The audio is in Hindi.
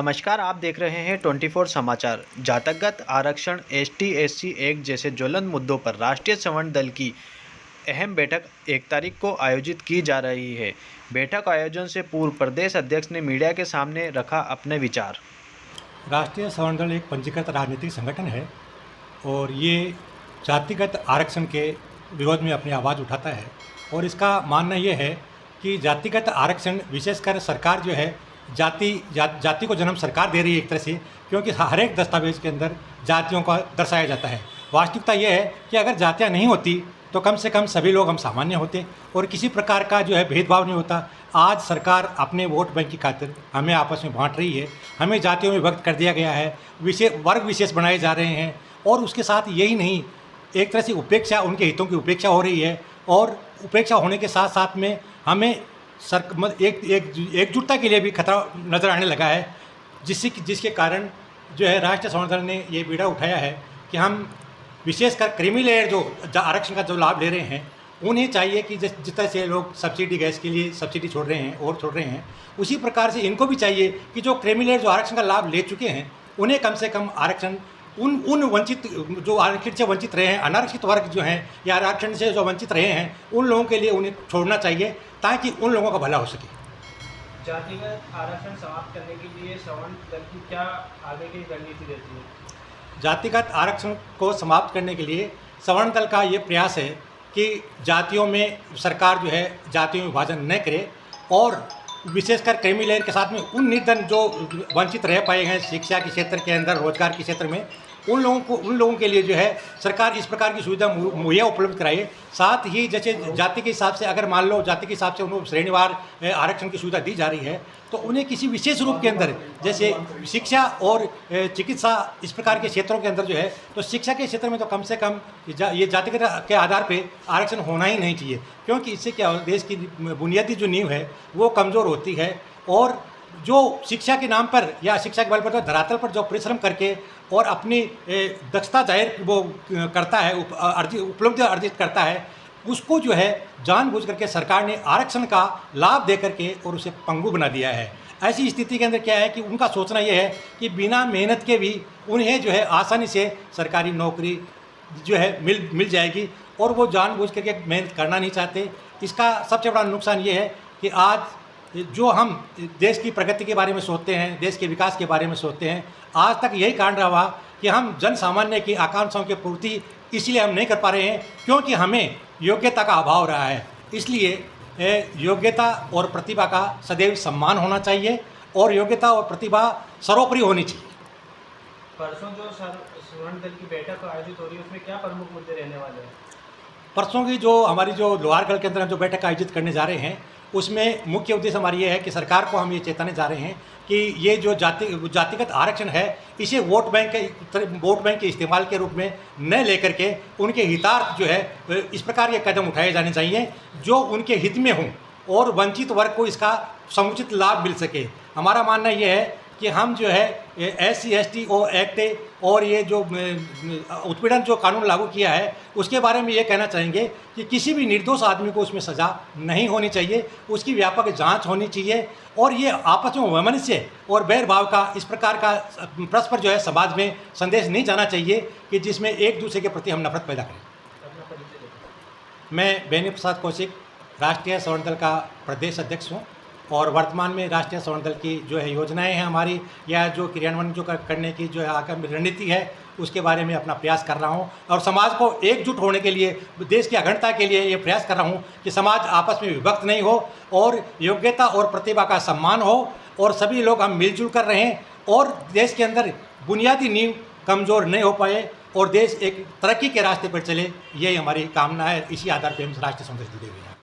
नमस्कार, आप देख रहे हैं 24 समाचार। जातिगत आरक्षण, एसटी/एससी एक्ट जैसे ज्वलंत मुद्दों पर राष्ट्रीय सवर्ण दल की अहम बैठक 1 तारीख को आयोजित की जा रही है। बैठक आयोजन से पूर्व प्रदेश अध्यक्ष ने मीडिया के सामने रखा अपने विचार। राष्ट्रीय सवर्ण दल एक पंजीकृत राजनीतिक संगठन है और ये जातिगत आरक्षण के विरोध में अपनी आवाज़ उठाता है। और इसका मानना ये है कि जातिगत आरक्षण विशेषकर सरकार जो है जाति को जन्म सरकार दे रही है एक तरह से, क्योंकि हर एक दस्तावेज के अंदर जातियों का दर्शाया जाता है। वास्तविकता ये है कि अगर जातियाँ नहीं होती तो कम से कम सभी लोग हम सामान्य होते और किसी प्रकार का जो है भेदभाव नहीं होता। आज सरकार अपने वोट बैंक की खातिर हमें आपस में बांट रही है, हमें जातियों में विभक्त कर दिया गया है, वर्ग विशेष बनाए जा रहे हैं। और उसके साथ यही नहीं, एक तरह से उपेक्षा, उनके हितों की उपेक्षा हो रही है। और उपेक्षा होने के साथ साथ में हमें एकजुटता के लिए भी खतरा नज़र आने लगा है, जिसके कारण जो है राष्ट्रीय सवर्ण दल ने ये बीड़ा उठाया है कि हम विशेषकर क्रीमी लेयर जो आरक्षण का जो लाभ ले रहे हैं, उन्हें चाहिए कि जिस तरह से लोग सब्सिडी गैस के लिए सब्सिडी छोड़ रहे हैं, उसी प्रकार से इनको भी चाहिए कि जो क्रीमी लेयर जो आरक्षण का लाभ ले चुके हैं, उन्हें कम से कम आरक्षण उन वंचित जो आरक्षण से वंचित रहे हैं, अनारक्षित वर्ग जो हैं या आरक्षण से जो वंचित रहे हैं, उन लोगों के लिए उन्हें छोड़ना चाहिए ताकि उन लोगों का भला हो सके। जातिगत आरक्षण समाप्त करने के लिए सवर्ण दल की क्या आगे की रणनीति रहती है? जातिगत आरक्षण को समाप्त करने के लिए सवर्ण दल का ये प्रयास है कि जातियों में सरकार जो है जातियों में विभाजन न करे और विशेषकर क्रीमी लेयर के साथ में उन निर्धन जो वंचित रह पाए हैं शिक्षा के क्षेत्र के अंदर, रोजगार के क्षेत्र में, उन लोगों के लिए जो है सरकार इस प्रकार की सुविधा मुहैया उपलब्ध कराए। साथ ही जैसे जाति के हिसाब से, अगर मान लो जाति के हिसाब से उनको श्रेणीवार आरक्षण की सुविधा दी जा रही है, तो उन्हें किसी विशेष रूप के अंदर जैसे शिक्षा और चिकित्सा इस प्रकार के क्षेत्रों के अंदर जो है, तो शिक्षा के क्षेत्र में तो कम से कम ये जातिगत के आधार पे आरक्षण होना ही नहीं चाहिए, क्योंकि इससे क्या देश की बुनियादी जो नींव है वो कमज़ोर होती है। और जो शिक्षा के नाम पर या शिक्षा के बल पर धरातल पर जो परिश्रम करके और अपनी दक्षता जाहिर वो करता है, उपलब्धि अर्जित करता है, उसको जो है जानबूझ करके सरकार ने आरक्षण का लाभ दे करके और उसे पंगु बना दिया है। ऐसी स्थिति के अंदर क्या है कि उनका सोचना ये है कि बिना मेहनत के भी उन्हें जो है आसानी से सरकारी नौकरी जो है मिल जाएगी, और वो जानबूझ करके मेहनत करना नहीं चाहते। इसका सबसे बड़ा नुकसान ये है कि आज जो हम देश की प्रगति के बारे में सोचते हैं, देश के विकास के बारे में सोचते हैं, आज तक यही कारण रहा कि हम जन सामान्य की आकांक्षाओं की पूर्ति इसलिए हम नहीं कर पा रहे हैं क्योंकि हमें योग्यता का अभाव रहा है। इसलिए योग्यता और प्रतिभा का सदैव सम्मान होना चाहिए और योग्यता और प्रतिभा सर्वोपरि होनी चाहिए। परसों जो सवर्ण दल की बैठक आयोजित हो रही है, उसमें क्या प्रमुख मुद्दे रहने वाले हैं? परसों की जो हमारी जो लोहारगढ़ के अंदर हम जो बैठक आयोजित करने जा रहे हैं, उसमें मुख्य उद्देश्य हमारी ये है कि सरकार को हम ये चेताने जा रहे हैं कि ये जो जातिगत आरक्षण है, इसे वोट बैंक के इस्तेमाल के रूप में न लेकर के उनके हितार्थ जो है इस प्रकार के कदम उठाए जाने चाहिए जो उनके हित में हों और वंचित वर्ग को इसका समुचित लाभ मिल सके। हमारा मानना ये है कि हम जो है SC/ST एक्ट और ये जो उत्पीड़न जो कानून लागू किया है, उसके बारे में ये कहना चाहेंगे कि किसी भी निर्दोष आदमी को उसमें सज़ा नहीं होनी चाहिए, उसकी व्यापक जांच होनी चाहिए। और ये आपस में वैमनस्य और बैरभाव का इस प्रकार का परस्पर जो है समाज में संदेश नहीं जाना चाहिए कि जिसमें एक दूसरे के प्रति हम नफरत पैदा करें। मैं बेनी प्रसाद कौशिक, राष्ट्रीय सवर्ण दल का प्रदेश अध्यक्ष हूँ और वर्तमान में राष्ट्रीय सवर्ण दल की जो है योजनाएं हैं हमारी, या जो क्रियान्वयन जो करने की जो है आगामी रणनीति है, उसके बारे में अपना प्रयास कर रहा हूं और समाज को एकजुट होने के लिए, देश की अखंडता के लिए ये प्रयास कर रहा हूं कि समाज आपस में विभक्त नहीं हो और योग्यता और प्रतिभा का सम्मान हो और सभी लोग हम मिलजुल कर रहें और देश के अंदर बुनियादी नींव कमज़ोर नहीं हो पाए और देश एक तरक्की के रास्ते पर चले। यही हमारी कामना है। इसी आधार पर हम राष्ट्रीय सवर्ण दल जुड़े हुए हैं।